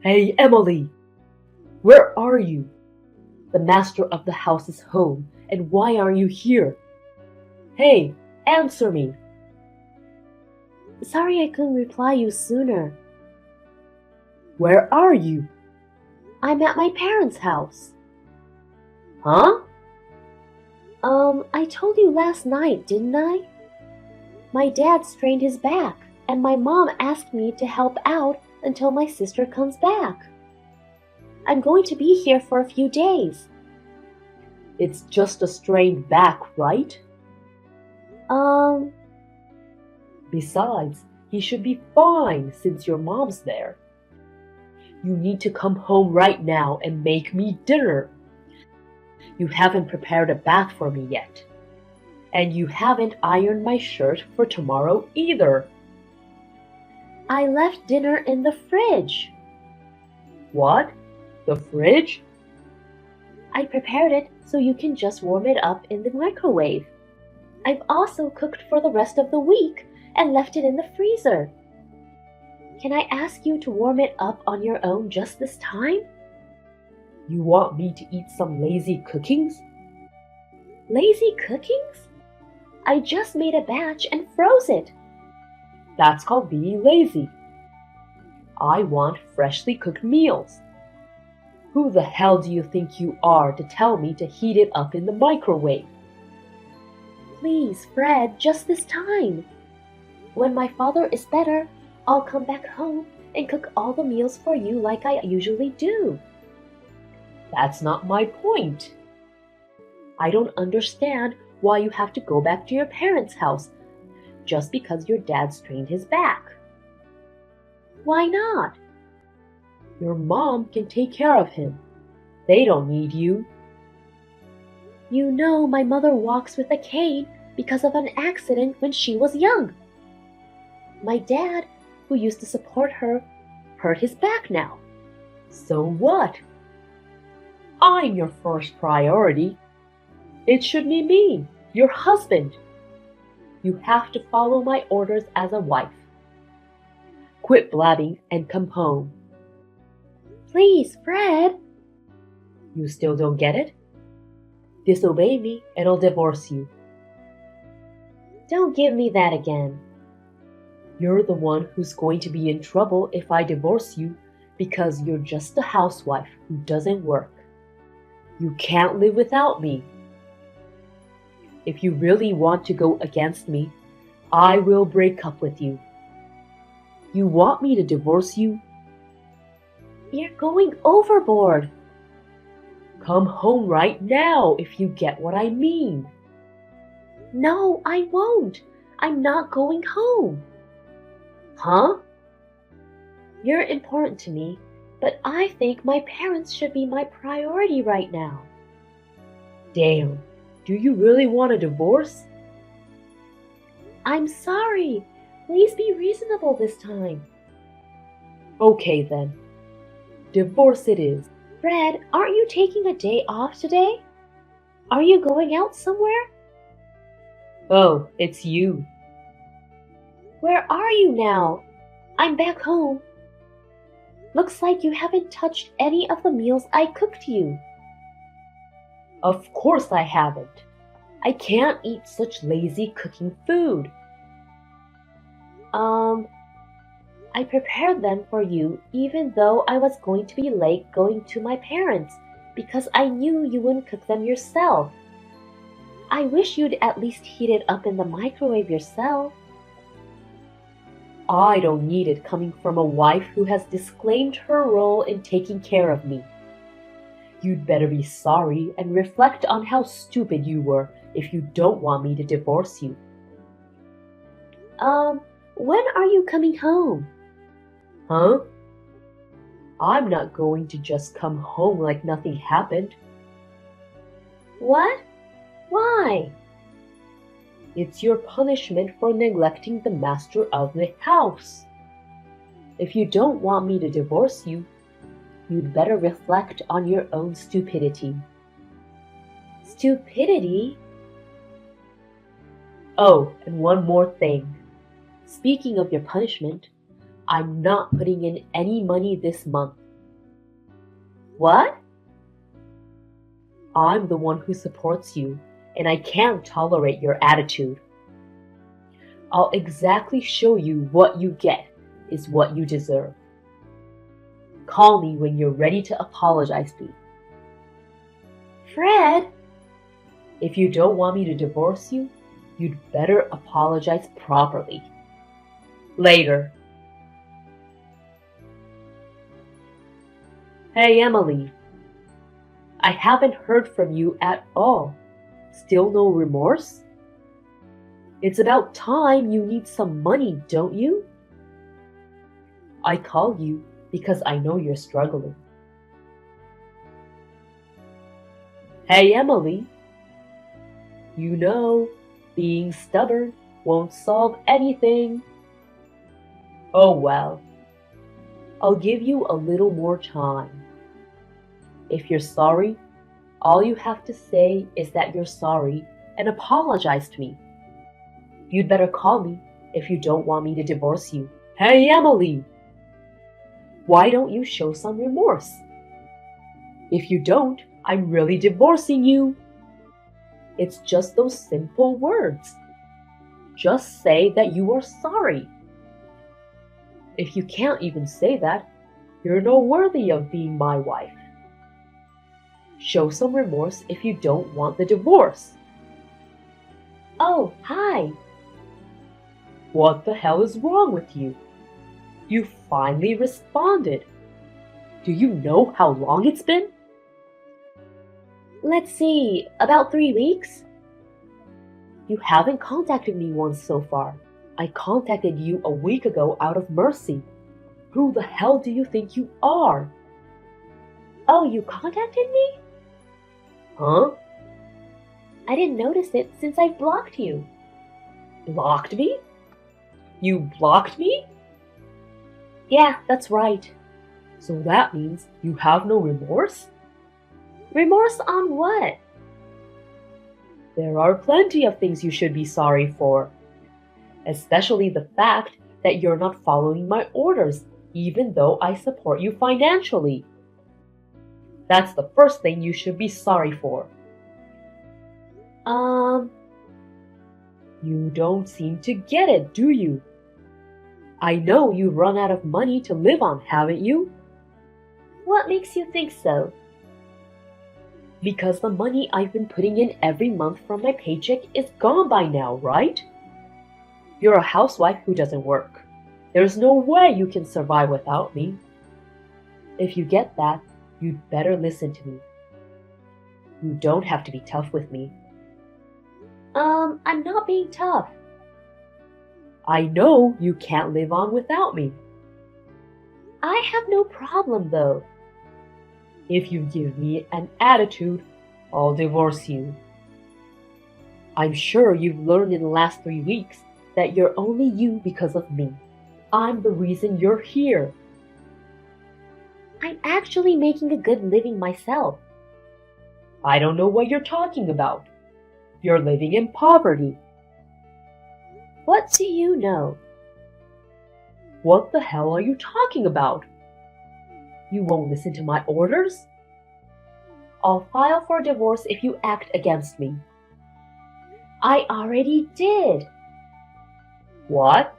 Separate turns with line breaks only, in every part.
Hey, Emily! Where are you? The master of the house is home, and why are you here? Hey, answer me!
Sorry I couldn't reply you sooner.
Where are you?
I'm at my parents' house.
Huh?
I told you last night, didn't I? My dad strained his back, and my mom asked me to help out until my sister comes back. I'm going to be here for a few days.
It's just a strained back, right? Besides, he should be fine since your mom's there. You need to come home right now and make me dinner. You haven't prepared a bath for me yet. And you haven't ironed my shirt for tomorrow either.
I left dinner in the fridge.
What? The fridge?
I prepared it so you can just warm it up in the microwave. I've also cooked for the rest of the week and left it in the freezer. Can I ask you to warm it up on your own just this time?
You want me to eat some lazy cookings?
Lazy cookings? I just made a batch and froze it.
That's called being lazy. I want freshly cooked meals. Who the hell do you think you are to tell me to heat it up in the microwave?
Please, Fred, just this time. When my father is better, I'll come back home and cook all the meals for you like I usually do.
That's not my point. I don't understand why you have to go back to your parents' house just because your dad strained his back.
Why not?
Your mom can take care of him. They don't need you.
You know my mother walks with a cane because of an accident when she was young. My dad, who used to support her, hurt his back now.
So what? I'm your first priority. It should be me, your husband. You have to follow my orders as a wife. Quit blabbing and come home.
Please, Fred.
You still don't get it? Disobey me and I'll divorce you.
Don't give me that again.
You're the one who's going to be in trouble if I divorce you because you're just a housewife who doesn't work. You can't live without me. If you really want to go against me, I will break up with you. You want me to divorce you?
You're going overboard.
Come home right now if you get what I mean.
No, I won't. I'm not going home.
Huh?
You're important to me, but I think my parents should be my priority right now.
Damn, do you really want a divorce?
I'm sorry. Please be reasonable this time.
Okay then. Divorce it is.
Fred, aren't you taking a day off today? Are you going out somewhere?
Oh, it's you.
Where are you now? I'm back home. Looks like you haven't touched any of the meals I cooked you.
Of course I haven't. I can't eat such lazy cooking food.
I prepared them for you even though I was going to be late going to my parents because I knew you wouldn't cook them yourself. I wish you'd at least heat it up in the microwave yourself.
I don't need it coming from a wife who has disclaimed her role in taking care of me. You'd better be sorry and reflect on how stupid you were if you don't want me to divorce you.
When are you coming home?
Huh? I'm not going to just come home like nothing happened.
What? Why?
It's your punishment for neglecting the master of the house. If you don't want me to divorce you, you'd better reflect on your own stupidity.
Stupidity?
Oh, and one more thing. Speaking of your punishment, I'm not putting in any money this month
What?
I'm the one who supports you, and I can't tolerate your attitude. I'll exactly show you what you get is what you deserve. Call me when you're ready to apologize to me.
Fred!
If you don't want me to divorce you, you'd better apologize properly. Later. Hey, Emily. I haven't heard from you at all. Still no remorse? It's about time you need some money, don't you? I called you because I know you're struggling. Hey, Emily. You know, being stubborn won't solve anything. Oh well. I'll give you a little more time. If you're sorry, all you have to say is that you're sorry and apologize to me. You'd better call me if you don't want me to divorce you. Hey, Emily! Why don't you show some remorse? If you don't, I'm really divorcing you. It's just those simple words. Just say that you are sorry. If you can't even say that, you're not worthy of being my wife. Show some remorse if you don't want the divorce.
Oh, hi!
What the hell is wrong with you? You finally responded. Do you know how long it's been?
Let's see, about 3 weeks?
You haven't contacted me once so far. I contacted you a week ago out of mercy. Who the hell do you think you are?
Oh, you contacted me?
Huh?
I didn't notice it since I blocked you.
Blocked me? You blocked me?
Yeah, that's right.
So that means you have no remorse?
Remorse on what?
There are plenty of things you should be sorry for. Especially the fact that you're not following my orders, even though I support you financially. That's the first thing you should be sorry for. You don't seem to get it, do you? I know you've run out of money to live on, haven't you?
What makes you think so?
Because the money I've been putting in every month from my paycheck is gone by now, right? You're a housewife who doesn't work. There's no way you can survive without me. If you get that, you'd better listen to me. You don't have to be tough with me.
I'm not being tough.
I know you can't live on without me.
I have no problem though.
If you give me an attitude, I'll divorce you. I'm sure you've learned in the last 3 weeks that you're only you because of me. I'm the reason you're here.
I'm actually making a good living myself.
I don't know what you're talking about. You're living in poverty.
What do you know?
What the hell are you talking about? You won't listen to my orders? I'll file for divorce if you act against me.
I already did.
What?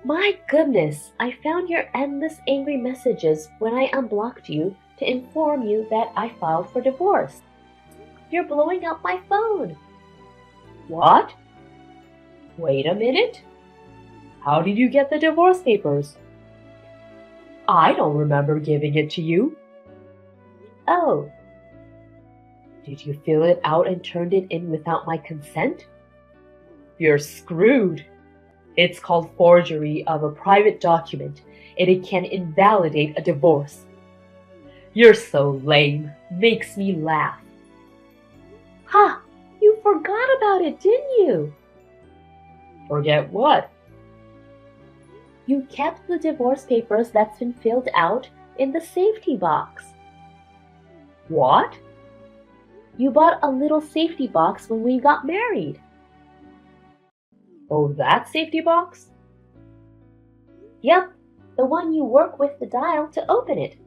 My goodness, I found your endless angry messages when I unblocked you to inform you that I filed for divorce. You're blowing up my phone.
What? Wait a minute. How did you get the divorce papers? I don't remember giving it to you.
Oh.
Did you fill it out and turned it in without my consent? You're screwed. It's called forgery of a private document, and it can invalidate a divorce. You're so lame. Makes me laugh.
Ha! You forgot about it, didn't you?
Forget what?
You kept the divorce papers that's been filled out in the safety box.
What?
You bought a little safety box when we got married.
Oh, that safety box?
Yep, the one you work with the dial to open it.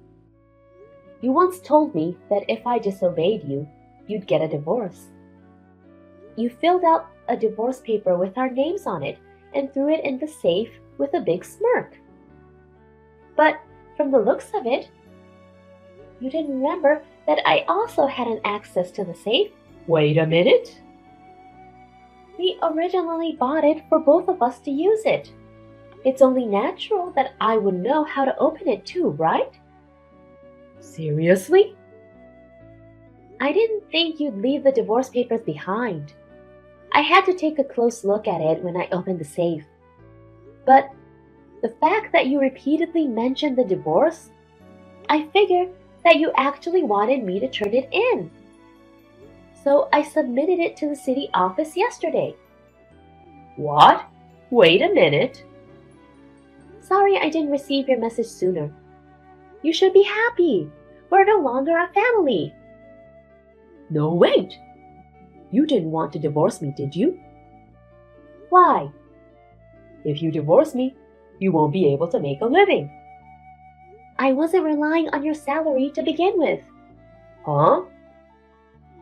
You once told me that if I disobeyed you, you'd get a divorce. You filled out a divorce paper with our names on it and threw it in the safe with a big smirk. But from the looks of it, you didn't remember that I also had an access to the safe.
Wait a minute.
We originally bought it for both of us to use it. It's only natural that I would know how to open it too, right?
Seriously?
I didn't think you'd leave the divorce papers behind. I had to take a close look at it when I opened the safe. But the fact that you repeatedly mentioned the divorce, I figured that you actually wanted me to turn it in. So I submitted it to the city office yesterday.
What? Wait a minute.
Sorry I didn't receive your message sooner. You should be happy. We're no longer a family.
No, wait. You didn't want to divorce me, did you?
Why?
If you divorce me, you won't be able to make a living.
I wasn't relying on your salary to begin with.
Huh?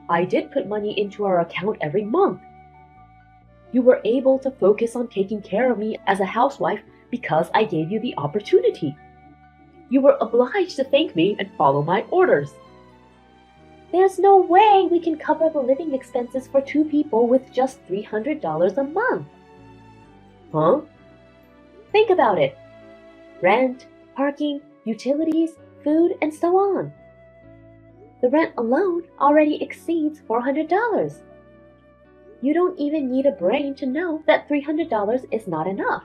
I did put money into our account every month. You were able to focus on taking care of me as a housewife because I gave you the opportunity. You were obliged to thank me and follow my orders.
There's no way we can cover the living expenses for two people with just $300 a month.
Huh?
Think about it. Rent, parking, utilities, food, and so on. The rent alone already exceeds $400. You don't even need a brain to know that $300 is not enough.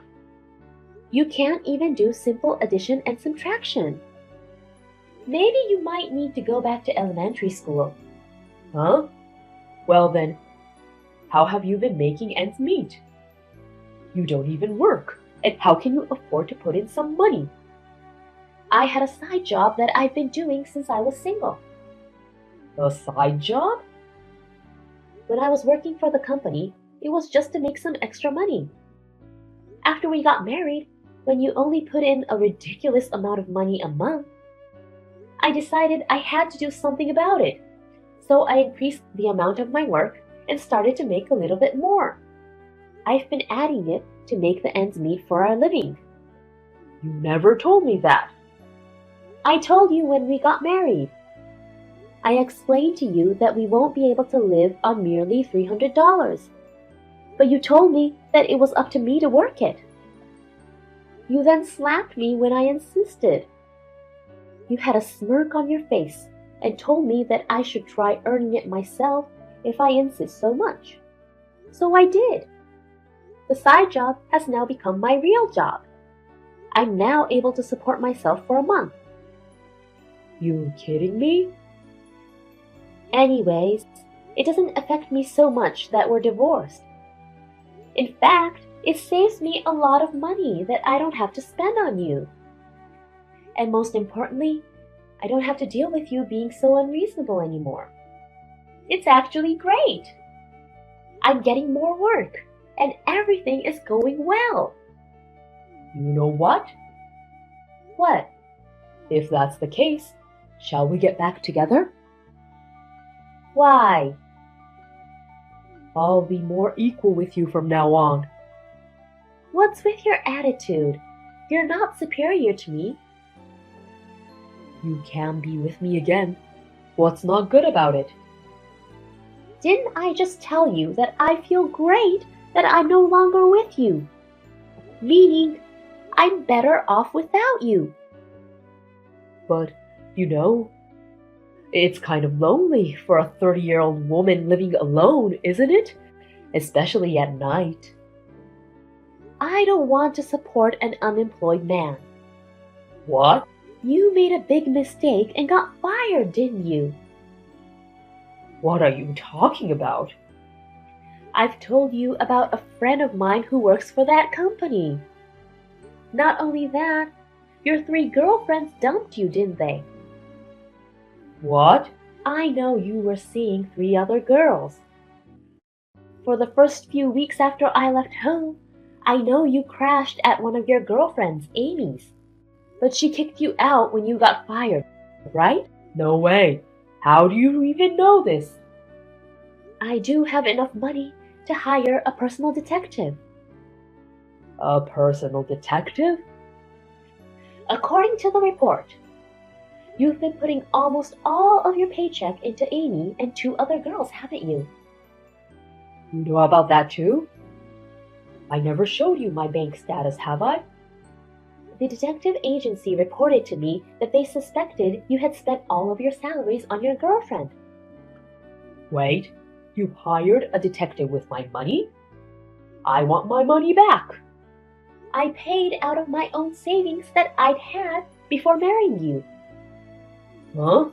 You can't even do simple addition and subtraction. Maybe you might need to go back to elementary school.
Huh? Well then, how have you been making ends meet? You don't even work, and how can you afford to put in some money?
I had a side job that I've been doing since I was single.
A side job?
When I was working for the company, it was just to make some extra money. After we got married, when you only put in a ridiculous amount of money a month, I decided I had to do something about it. So I increased the amount of my work and started to make a little bit more. I've been adding it to make the ends meet for our living.
You never told me that.
I told you when we got married. I explained to you that we won't be able to live on merely $300. But you told me that it was up to me to work it. You then slapped me when I insisted. You had a smirk on your face and told me that I should try earning it myself if I insist so much. So I did. The side job has now become my real job. I'm now able to support myself for a month.
You kidding me?
Anyways, it doesn't affect me so much that we're divorced. In fact, it saves me a lot of money that I don't have to spend on you. And most importantly, I don't have to deal with you being so unreasonable anymore. It's actually great. I'm getting more work, and everything is going well.
You know what?
What?
If that's the case, shall we get back together?
Why?
I'll be more equal with you from now on.
What's with your attitude? You're not superior to me.
You can be with me again. What's not good about it?
Didn't I just tell you that I feel great that I'm no longer with you? Meaning, I'm better off without you.
But, it's kind of lonely for a 30-year-old woman living alone, isn't it? Especially at night.
I don't want to support an unemployed man.
What?
You made a big mistake and got fired, didn't you?
What are you talking about?
I've told you about a friend of mine who works for that company. Not only that, your 3 girlfriends dumped you, didn't they?
What?
I know you were seeing 3 other girls. For the first few weeks after I left home, I know you crashed at one of your girlfriends, Amy's. But she kicked you out when you got fired, right?
No way. How do you even know this?
I do have enough money to hire a personal detective.
A personal detective?
According to the report, you've been putting almost all of your paycheck into Amy and 2 other girls, haven't you?
You know about that too? I never showed you my bank status, have I?
The detective agency reported to me that they suspected you had spent all of your salaries on your girlfriend.
Wait, you hired a detective with my money? I want my money back.
I paid out of my own savings that I'd had before marrying you.
Huh?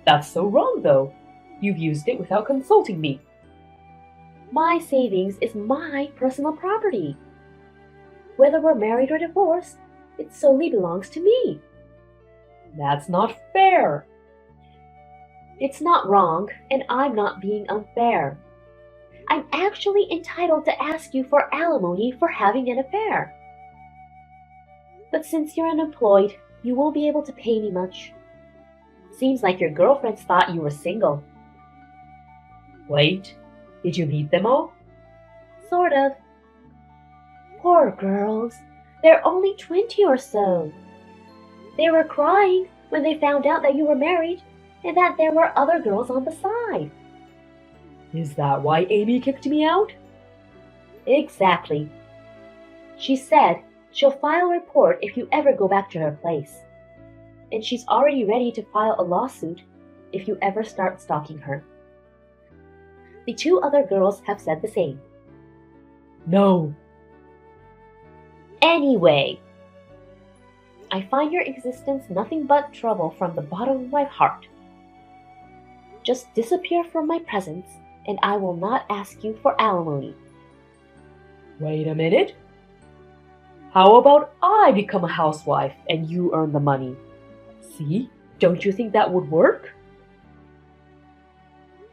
That's so wrong, though. You've used it without consulting me.
My savings is my personal property. Whether we're married or divorced, it solely belongs to me.
That's not fair.
It's not wrong, and I'm not being unfair. I'm actually entitled to ask you for alimony for having an affair. But since you're unemployed, you won't be able to pay me much. Seems like your girlfriends thought you were single.
Wait, did you meet them all?
Sort of. Poor girls. They're only 20 or so. They were crying when they found out that you were married and that there were other girls on the side.
Is that why Amy kicked me out?
Exactly. She said she'll file a report if you ever go back to her place. And she's already ready to file a lawsuit if you ever start stalking her. The 2 other girls have said the same.
No.
Anyway, I find your existence nothing but trouble from the bottom of my heart. Just disappear from my presence, and I will not ask you for alimony.
Wait a minute. How about I become a housewife and you earn the money? See, don't you think that would work?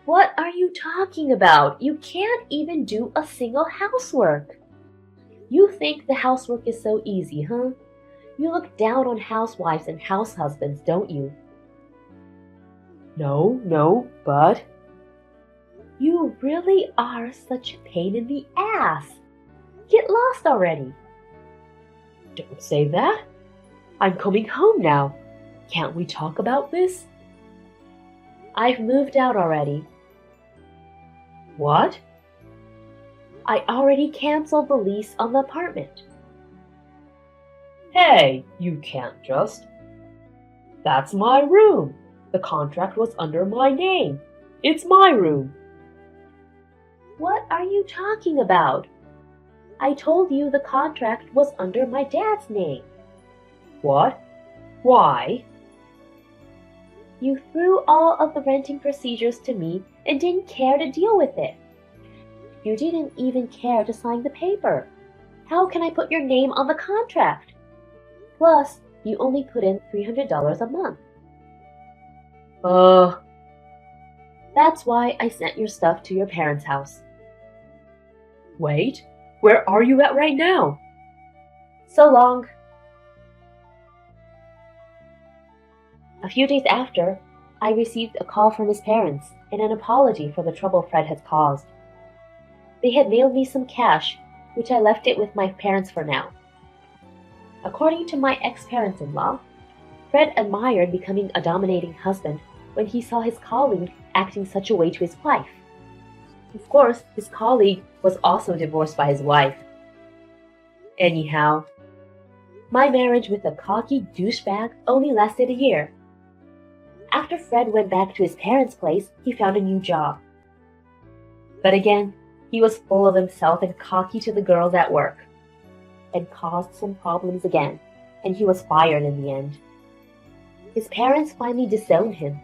What are you talking about? You can't even do a single housework. You think the housework is so easy, huh? You look down on housewives and house husbands, don't you?
No, but...
You really are such a pain in the ass. Get lost already.
Don't say that. I'm coming home now. Can't we talk about this?
I've moved out already.
What?
I already canceled the lease on the apartment.
Hey, you can't just. That's my room. The contract was under my name. It's my room.
What are you talking about? I told you the contract was under my dad's name.
What? Why?
You threw all of the renting procedures to me and didn't care to deal with it. You didn't even care to sign the paper. How can I put your name on the contract? Plus, you only put in $300 a month. That's why I sent your stuff to your parents' house.
Wait, where are you at right now?
So long. A few days after, I received a call from his parents and an apology for the trouble Fred had caused. They had mailed me some cash, which I left it with my parents for now. According to my ex-parents-in-law, Fred admired becoming a dominating husband when he saw his colleague acting such a way to his wife. Of course, his colleague was also divorced by his wife. Anyhow, my marriage with a cocky douchebag only lasted a year. After Fred went back to his parents' place, he found a new job. But again, he was full of himself and cocky to the girls at work, and caused some problems again, and he was fired in the end. His parents finally disowned him,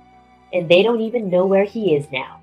and they don't even know where he is now.